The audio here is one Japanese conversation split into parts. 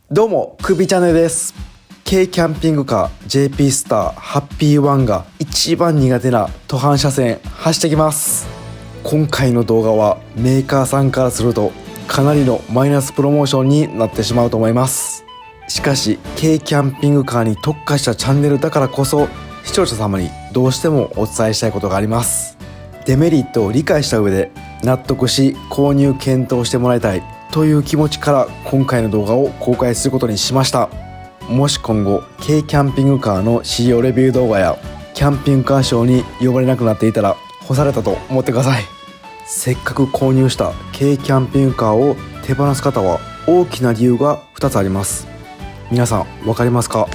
どうも、クビチャンネルです。軽キャンピングカー JP スターハッピーワンが一番苦手な途半車線走ってきます。今回の動画はメーカーさんからするとかなりのマイナスプロモーションになってしまうと思います。しかし軽キャンピングカーに特化したチャンネルだからこそ視聴者様にどうしてもお伝えしたいことがあります。デメリットを理解した上で納得し購入検討してもらいたいという気持ちから今回の動画を公開することにしました。もし今後軽キャンピングカーの使用レビュー動画やキャンピングカーショーに呼ばれなくなっていたら干されたと思ってください。せっかく購入した軽キャンピングカーを手放す方は大きな理由が2つあります。皆さん分かりますか？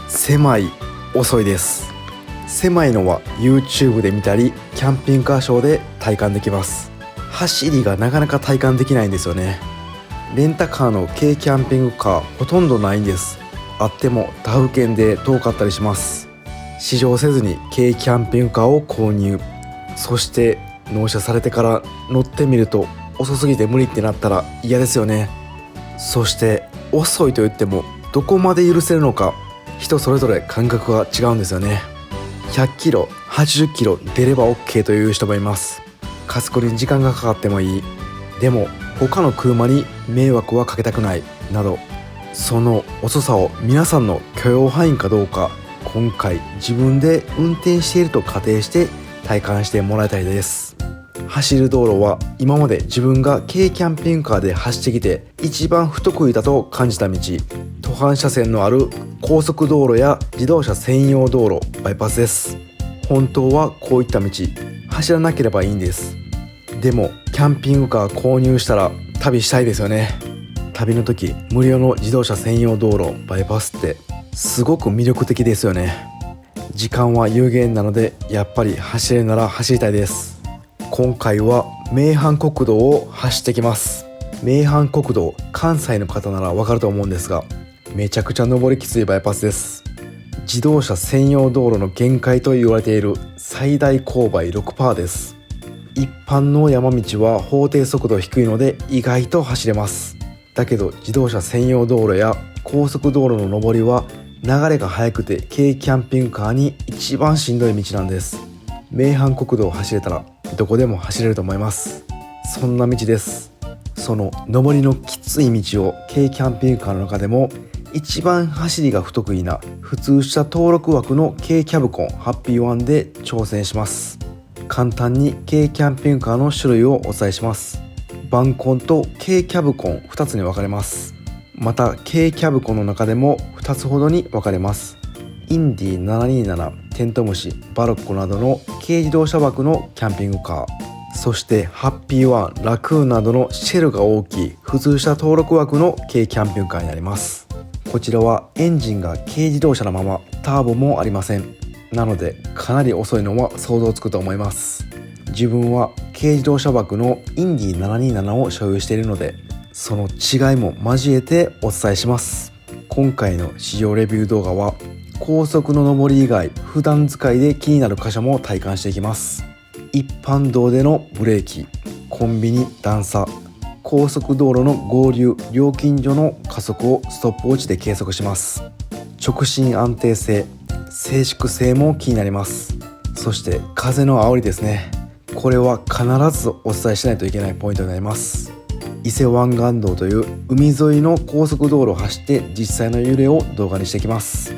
狭い、遅いです。狭いのは YouTube で見たりキャンピングカーショーで体感できます。走りがなかなか体感できないんですよね。レンタカーの軽キャンピングカーほとんどないんです。あっても他府県で遠かったりします。試乗せずに軽キャンピングカーを購入、そして納車されてから乗ってみると遅すぎて無理ってなったら嫌ですよね。そして遅いと言ってもどこまで許せるのか人それぞれ感覚が違うんですよね。100キロ、80キロ出れば OK という人もいます。加速に時間がかかってもいい、でも他の車に迷惑はかけたくないなど、その遅さを皆さんの許容範囲かどうか今回自分で運転していると仮定して体感してもらいたいです。走る道路は今まで自分が軽キャンピングカーで走ってきて一番不得意だと感じた道、途半車線のある高速道路や自動車専用道路、バイパスです。本当はこういった道走らなければいいんです。でもキャンピングカー購入したら旅したいですよね。旅の時無料の自動車専用道路、バイパスってすごく魅力的ですよね。時間は有限なのでやっぱり走れるなら走りたいです。今回は名阪国道を走ってきます。名阪国道、関西の方ならわかると思うんですが、めちゃくちゃ登りきついバイパスです。自動車専用道路の限界と言われている最大勾配 6% です。一般の山道は法定速度低いので意外と走れます。だけど自動車専用道路や高速道路の上りは流れが速くて軽キャンピングカーに一番しんどい道なんです。名阪国道を走れたらどこでも走れると思います。そんな道です。その上りのきつい道を軽キャンピングカーの中でも一番走りが不得意な普通車登録枠の軽キャブコンハッピーワンで挑戦します。簡単に軽キャンピングカーの種類をお伝えします。バンコンと軽キャブコン2つに分かれます。また軽キャブコンの中でも2つほどに分かれます。インディ727、テントウムシ、バロッコなどの軽自動車枠のキャンピングカー、そしてハッピーワン、ラクーンなどのシェルが大きい普通車登録枠の軽キャンピングカーになります。こちらはエンジンが軽自動車のままターボもありません。なのでかなり遅いのは想像つくと思います。自分は軽自動車枠のインディ727を所有しているのでその違いも交えてお伝えします。今回の試乗レビュー動画は高速の上り以外普段使いで気になる箇所も体感していきます。一般道でのブレーキ、コンビニ段差、高速道路の合流料金所の加速をストップウォッチで計測します。直進安定性、静粛性も気になります。そして風の煽りですね。これは必ずお伝えしないといけないポイントになります。伊勢湾岸道という海沿いの高速道路を走って実際の揺れを動画にしていきます。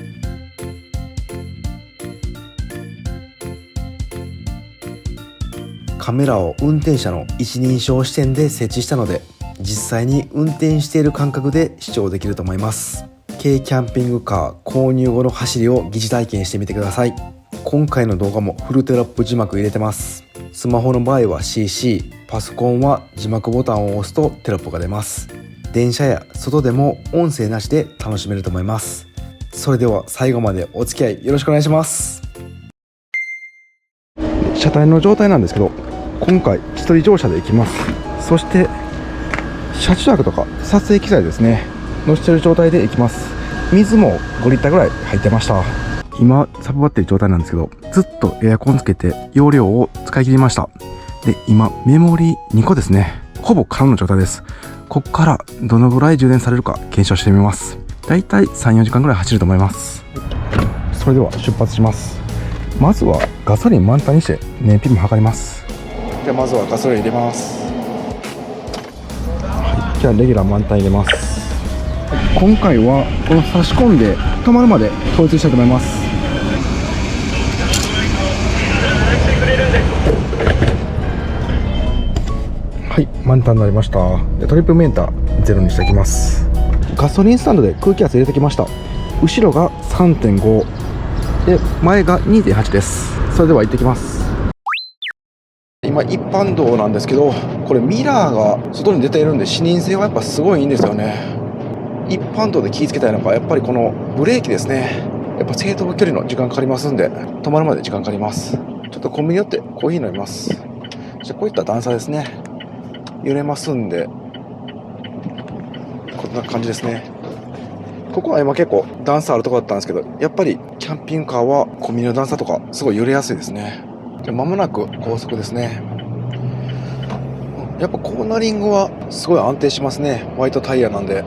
カメラを運転者の一人称視点で設置したので実際に運転している感覚で視聴できると思います。軽キャンピングカー購入後の走りを疑似体験してみてください。今回の動画もフルテロップ字幕入れてます。スマホの場合は CC、パソコンは字幕ボタンを押すとテロップが出ます。電車や外でも音声なしで楽しめると思います。それでは最後までお付き合いよろしくお願いします。車体の状態なんですけど、今回一人乗車で行きます。そして車中泊とか撮影機材ですね乗せてる状態で行きます。水も5リッターぐらい入ってました。今サブバってる状態なんですけど、ずっとエアコンつけて容量を使い切りました。で今メモリ2個ですね、ほぼ空の状態です。こっからどのぐらい充電されるか検証してみます。だいたい 3,4 時間ぐらい走ると思います。それでは出発します。まずはガソリン満タンにして燃費も測ります。じゃあまずはガソリン入れます。はい、じゃあレギュラー満タン入れます。今回はこの差し込んで止まるまで統一したいと思います。はい、満タンになりました。でトリップメーターゼロにしていきます。ガソリンスタンドで空気圧入れてきました。後ろが 3.5 で前が 2.8 です。それでは行ってきます。今一般道なんですけど、これミラーが外に出ているんで視認性はやっぱすごいいいんですよね。一般道で気をつけたいのがやっぱりこのブレーキですね。やっぱ正当距離の時間かかりますんで、止まるまで時間かかります。ちょっとコンビニ寄ってコーヒー飲みます。じゃこういった段差ですね、揺れますんで、こんな感じですね。ここは今結構段差あるところだったんですけど、やっぱりキャンピングカーはコンビニの段差とかすごい揺れやすいですね。じゃ間もなく高速ですね。やっぱコーナリングはすごい安定しますね。ホワイトタイヤなんで。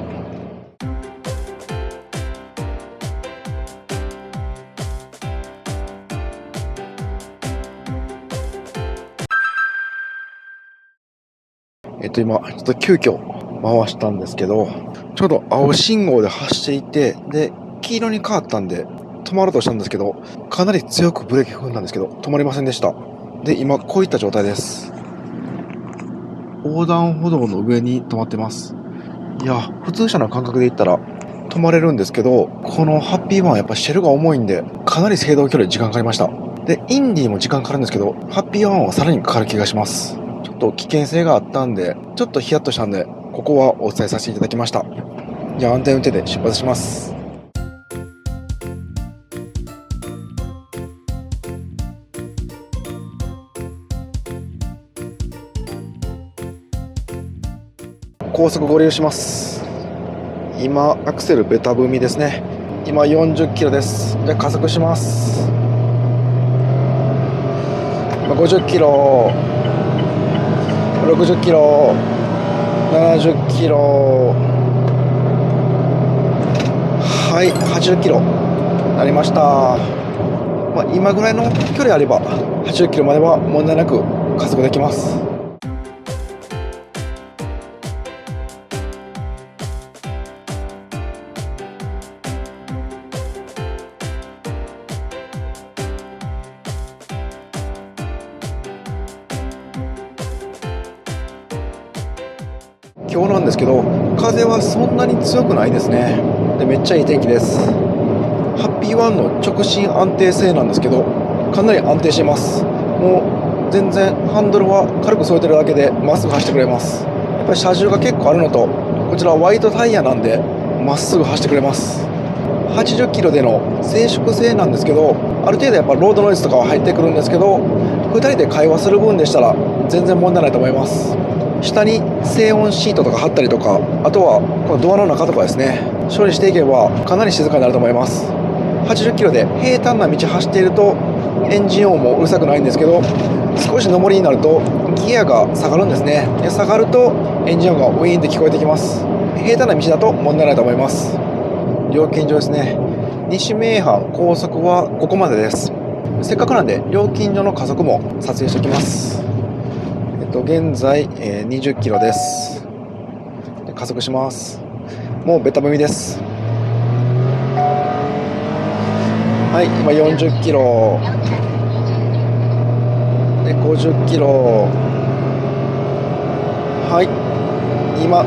今ちょっと急遽回したんですけど、ちょうど青信号で走っていて、で黄色に変わったんで止まろうとしたんですけど、かなり強くブレーキ踏んだんですけど止まりませんでした。で今こういった状態です。横断歩道の上に止まってます。いや普通車の感覚で言ったら止まれるんですけど、このハッピーワンはやっぱシェルが重いんでかなり制動距離時間かかりました。でインディーも時間かかるんですけど、ハッピーワンはさらにかかる気がします。ちょっと危険性があったんで、ちょっとヒヤッとしたんで、ここはお伝えさせていただきました。じゃあ安全運転で出発します。高速合流します。今アクセルベタ踏みですね。今40キロです。じゃあ加速します。50キロ、60キロ、70キロ、はい、80キロなりました。今ぐらいの距離あれば80キロまでは問題なく加速できます。今日なんですけど、風はそんなに強くないですね。でめっちゃいい天気です。ハッピーワンの直進安定性なんですけど、かなり安定しています。もう全然ハンドルは軽く添えてるだけでまっすぐ走ってくれます。やっぱり車重が結構あるのと、こちらはホワイトタイヤなんでまっすぐ走ってくれます。80キロでの静粛性なんですけど、ある程度やっぱロードノイズとかは入ってくるんですけど、2人で会話する分でしたら全然問題ないと思います。下に静音シートとか貼ったりとか、あとはこのドアの中とかですね、処理していけばかなり静かになると思います。80キロで平坦な道走っているとエンジン音もうるさくないんですけど、少し上りになるとギアが下がるんですね。で下がるとエンジン音がウィーンって聞こえてきます。平坦な道だと問題ないと思います。料金所ですね。西名阪高速はここまでです。せっかくなんで料金所の加速も撮影しておきます。現在、20キロです。で加速します。もうベタ踏みです。はい、今40キロで50キロ、はい、今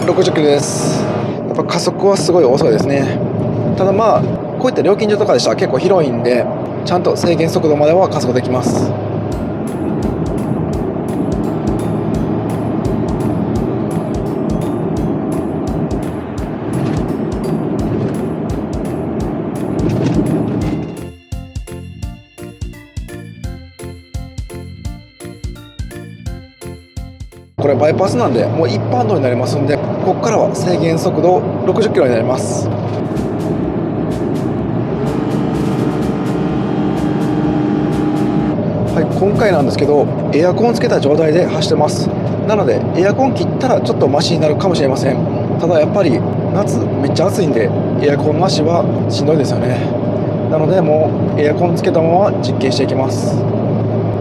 60キロです。やっぱ加速はすごい遅いですね。ただこういった料金所とかでしたら結構広いんで、ちゃんと制限速度までは加速できます。これバイパスなんでもう一般道になりますんで、ここからは制限速度60キロになります。はい、今回なんですけどエアコンつけた状態で走ってます。なのでエアコン切ったらちょっとマシになるかもしれません。ただやっぱり夏めっちゃ暑いんでエアコンなしはしんどいですよね。なのでもうエアコンつけたまま実験していきます。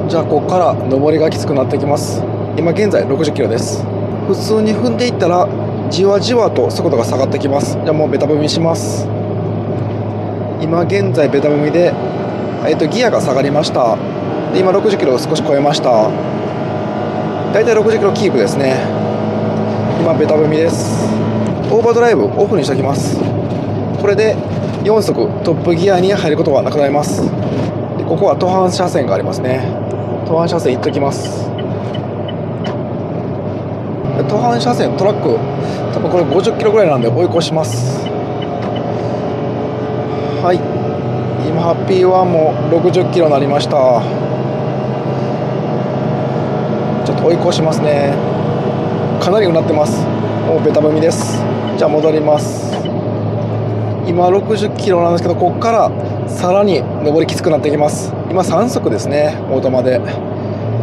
じゃあここから上りがきつくなってきます。今現在60キロです。普通に踏んでいったらじわじわと速度が下がってきます。じゃあもうベタ踏みします。今現在ベタ踏みで、ギアが下がりました。で今60キロを少し超えました。だいたい60キロキープですね。今ベタ踏みです。オーバードライブオフにしておきます。これで4速トップギアに入ることがなくなります。でここは途半車線がありますね。途半車線行っときます。途半車線トラック多分これ50キロぐらいなんで追い越します。はい、今ハッピーワンも60キロになりました。ちょっと追い越しますね。かなりうなってます。もうベタ踏みです。じゃあ戻ります。今60キロなんですけど、ここからさらに上りきつくなってきます。今3速ですね、オートマで。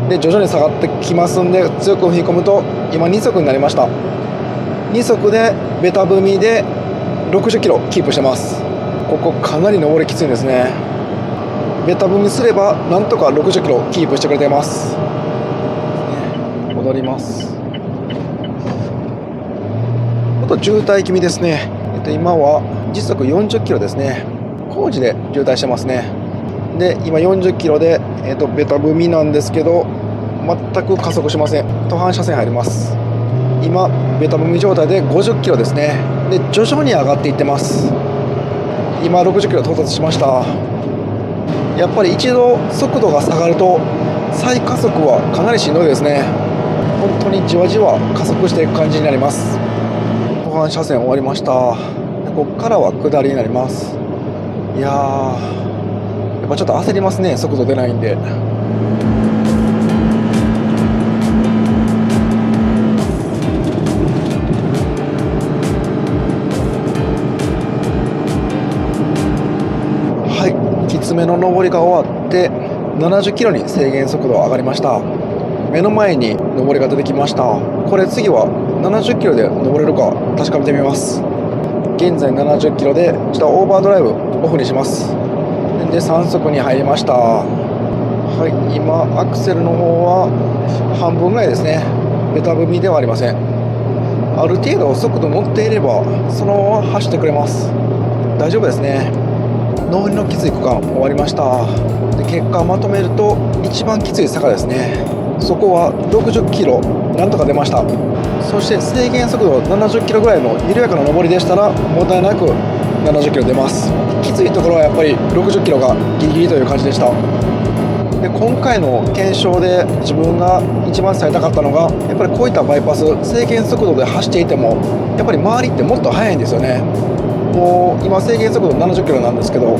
で徐々に下がってきますんで、強く踏み込むと今2速になりました。2速でベタ踏みで60キロキープしてます。ここかなり上りきついんですね。ベタ踏みすればなんとか60キロキープしてくれてます。戻ります。ちょっと渋滞気味ですね。今は時速40キロですね。工事で渋滞してますね。で今40キロで、ベタ踏みなんですけど全く加速しません。途半車線入ります。今ベタ踏み状態で50キロですね。で徐々に上がっていってます。今60キロ到達しました。やっぱり一度速度が下がると再加速はかなりしんどいですね。本当にじわじわ加速していく感じになります。途半車線終わりました。でここからは下りになります。いやーやっぱちょっと焦りますね、速度出ないんで。きつめの上りが終わって70キロに制限速度上がりました。目の前に上りが出てきました。これ次は70キロで上れるか確かめてみます。現在70キロでちょっとオーバードライブオフにします。で3速に入りました。はい、今アクセルの方は半分ぐらいですね。ベタ踏みではありません。ある程度速度乗っていればそのまま走ってくれます。大丈夫ですね。上りのきつい区間終わりました。で結果をまとめると一番きつい坂ですね。そこは60キロなんとか出ました。そして制限速度70キロぐらいの緩やかな上りでしたら問題なく70キロ出ます。きついところはやっぱり60キロがギリギリという感じでした。で今回の検証で自分が一番伝えたかったのが、やっぱりこういったバイパス制限速度で走っていてもやっぱり周りってもっと速いんですよね。もう今制限速度70キロなんですけど、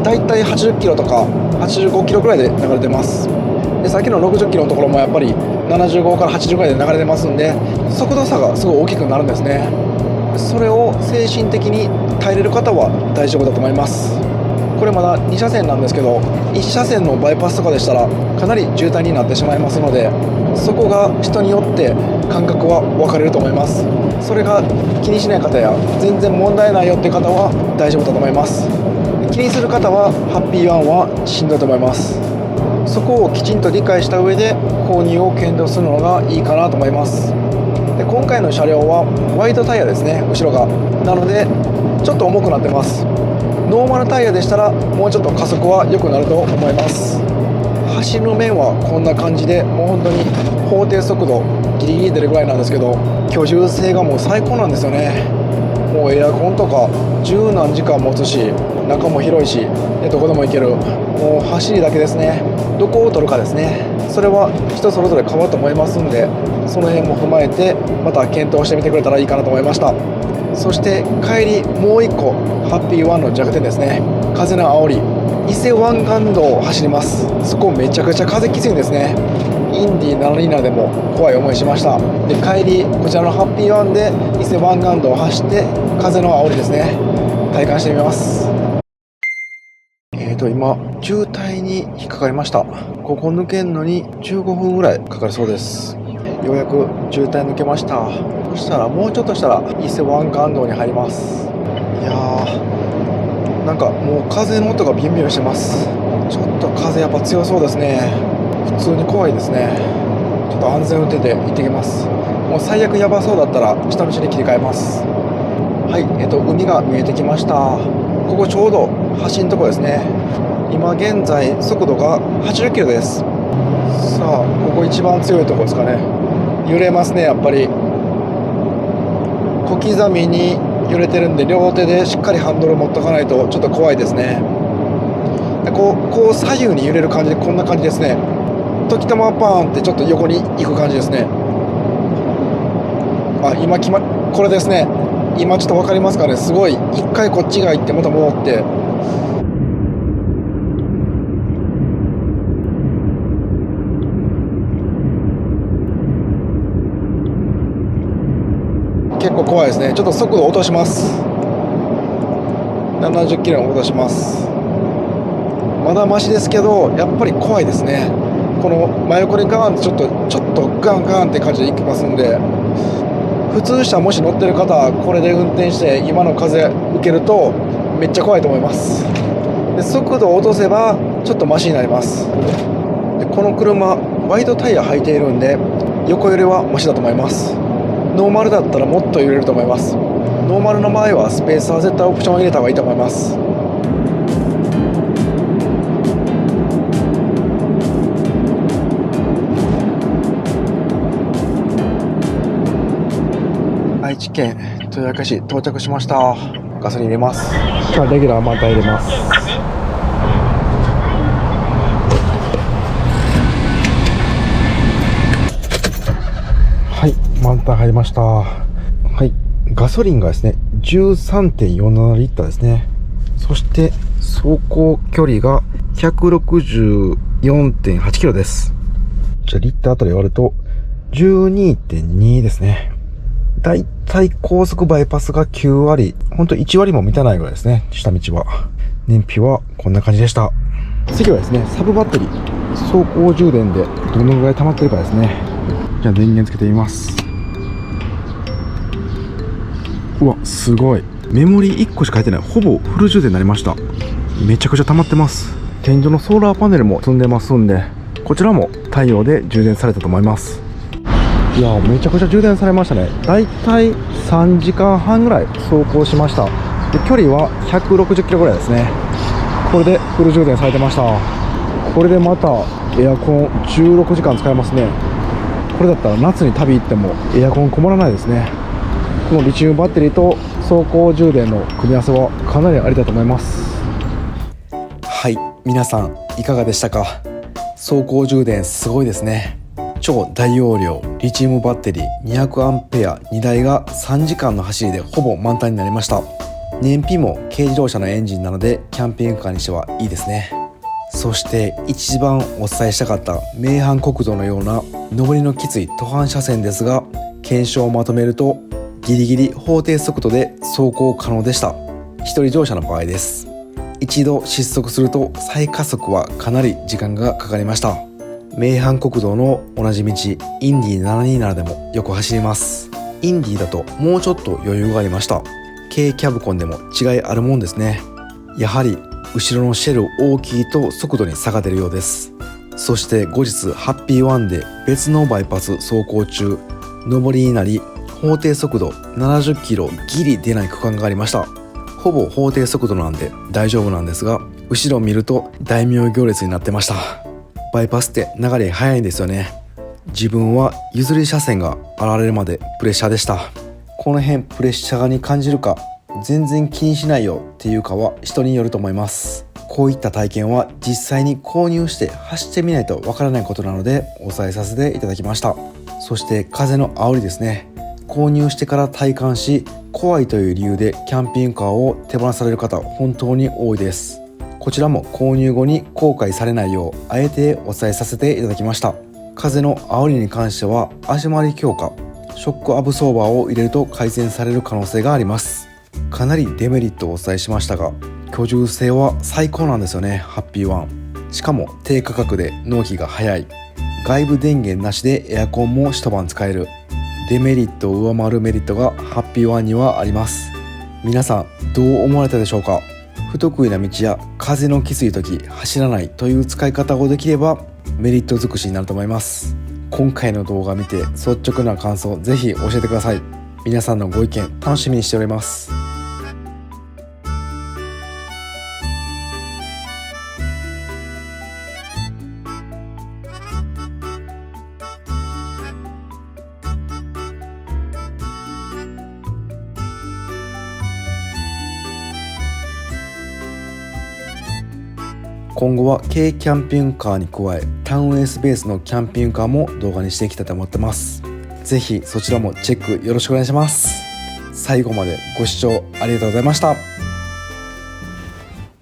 だいたい80キロとか85キロぐらいで流れてます。でさっきの60キロのところもやっぱり75から80ぐらいで流れてますんで、速度差がすごい大きくなるんですね。それを精神的に耐えれる方は大丈夫だと思います。これまだ2車線なんですけど、1車線のバイパスとかでしたらかなり渋滞になってしまいますので、そこが人によって感覚は分かれると思います。それが気にしない方や全然問題ないよっていう方は大丈夫だと思います。気にする方はハッピーワンはしんどいと思います。そこをきちんと理解した上で購入を検討するのがいいかなと思います。で今回の車両はワイドタイヤですね、後ろが。なのでちょっと重くなってます。ノーマルタイヤでしたらもうちょっと加速は良くなると思います。走る面はこんな感じで、もう本当に法定速度ギリギリ出るぐらいなんですけど、居住性がもう最高なんですよね。もうエアコンとか十何時間持つし、中も広いし、でどこでも行ける。もう走りだけですね。どこを取るかですね。それは人それぞれ変わると思いますんで、その辺も踏まえてまた検討してみてくれたらいいかなと思いました。そして帰りもう一個ハッピーワンの弱点ですね。風の煽り。伊勢湾岸道を走ります。そこめちゃくちゃ風きついんですね。インディ727でも怖い思いしました。で帰りこちらのハッピーワンで伊勢湾岸道を走って風の煽りですね、体感してみます。今渋滞に引っかかりました。ここ抜けるのに15分ぐらいかかりそうです。ようやく渋滞抜けました。そしたらもうちょっとしたら伊勢湾岸道に入ります。いやー、なんかもう風の音がビュンビュンしてます。ちょっと風やっぱ強そうですね。普通に怖いですね。ちょっと安全運転で行ってきます。もう最悪やばそうだったら下道に切り替えます。はい、海が見えてきました。ここちょうど橋のとこですね。今現在速度が80キロです。さあ、ここ一番強いとこですかね。揺れますね、やっぱり小刻みに揺れてるんで、両手でしっかりハンドル持っとかないとちょっと怖いですね。でこう左右に揺れる感じで、こんな感じですね。時たまパーンってちょっと横に行く感じですね。あ、今これですね。今ちょっと分かりますかね。すごい一回こっちが行ってまた戻って、結構怖いですね。ちょっと速度落とします。70キロに落とします。まだマシですけど、やっぱり怖いですね。この真横にガーンってちょっとガンガンって感じで行きますんで、普通車もし乗ってる方はこれで運転して今の風受けるとめっちゃ怖いと思います。で速度を落とせばちょっとマシになります。でこの車ワイドタイヤ履いているんで、横揺れはマシだと思います。ノーマルだったらもっと揺れると思います。ノーマルの場合はスペースは絶対オプションを入れた方がいいと思います。愛知県豊明市到着しました。ガソリン入れます。じゃあレギュラーまた入れます。はい、満タン入りました。はい、ガソリンがですね 13.47 リッターですね。そして走行距離が 164.8 キロです。じゃあリッターあたり割ると 12.2 ですね。だいたい高速バイパスが9割、ほんと1割も満たないぐらいですね。下道は。燃費はこんな感じでした。次はですね、サブバッテリー走行充電でどのぐらい溜まってるかですね。じゃあ電源つけてみます。うわ、すごい。メモリ1個しか入ってない。ほぼフル充電になりました。めちゃくちゃ溜まってます。天井のソーラーパネルも積んでますんで、こちらも太陽で充電されたと思います。いや、めちゃくちゃ充電されましたね。だいたい3時間半ぐらい走行しました。で距離は160キロぐらいですね。これでフル充電されてました。これでまたエアコン16時間使えますね。これだったら夏に旅行ってもエアコン困らないですね。このリチウムバッテリーと走行充電の組み合わせはかなりありだと思います。はい、皆さんいかがでしたか。走行充電すごいですね。超大容量リチウムバッテリー200アンペア2台が3時間の走りでほぼ満タンになりました。燃費も軽自動車のエンジンなのでキャンピングカーにしてはいいですね。そして一番お伝えしたかった名阪国道のような上りのきつい途半車線ですが、検証をまとめるとギリギリ法定速度で走行可能でした。一人乗車の場合です。一度失速すると再加速はかなり時間がかかりました。名阪国道の同じ道インディ727でもよく走ります。インディだともうちょっと余裕がありました。軽キャブコンでも違いあるもんですね。やはり後ろのシェル大きいと速度に差が出るようです。そして後日ハッピーワンで別のバイパス走行中、上りになり法定速度70キロギリ出ない区間がありました。ほぼ法定速度なんで大丈夫なんですが、後ろを見ると大名行列になってました。バイパスって流れ早いんですよね。自分は譲り車線が現れるまでプレッシャーでした。この辺プレッシャーに感じるか全然気にしないよっていうかは人によると思います。こういった体験は実際に購入して走ってみないとわからないことなのでお伝えさせていただきました。そして風の煽りですね。購入してから体感し、怖いという理由でキャンピングカーを手放される方本当に多いです。こちらも購入後に後悔されないようあえてお伝えさせていただきました。風の煽りに関しては足回り強化、ショックアブソーバーを入れると改善される可能性があります。かなりデメリットをお伝えしましたが、居住性は最高なんですよね。ハッピーワン。しかも低価格で納期が早い。外部電源なしでエアコンも一晩使える。デメリットを上回るメリットがハッピーワンにはあります。皆さんどう思われたでしょうか。不得意な道や風のきつい時走らないという使い方をできればメリット尽くしになると思います。今回の動画を見て率直な感想ぜひ教えてください。皆さんのご意見楽しみにしております。今後は軽キャンピングカーに加えタウンエースベースのキャンピングカーも動画にしていきたいと思ってます。ぜひそちらもチェックよろしくお願いします。最後までご視聴ありがとうございました。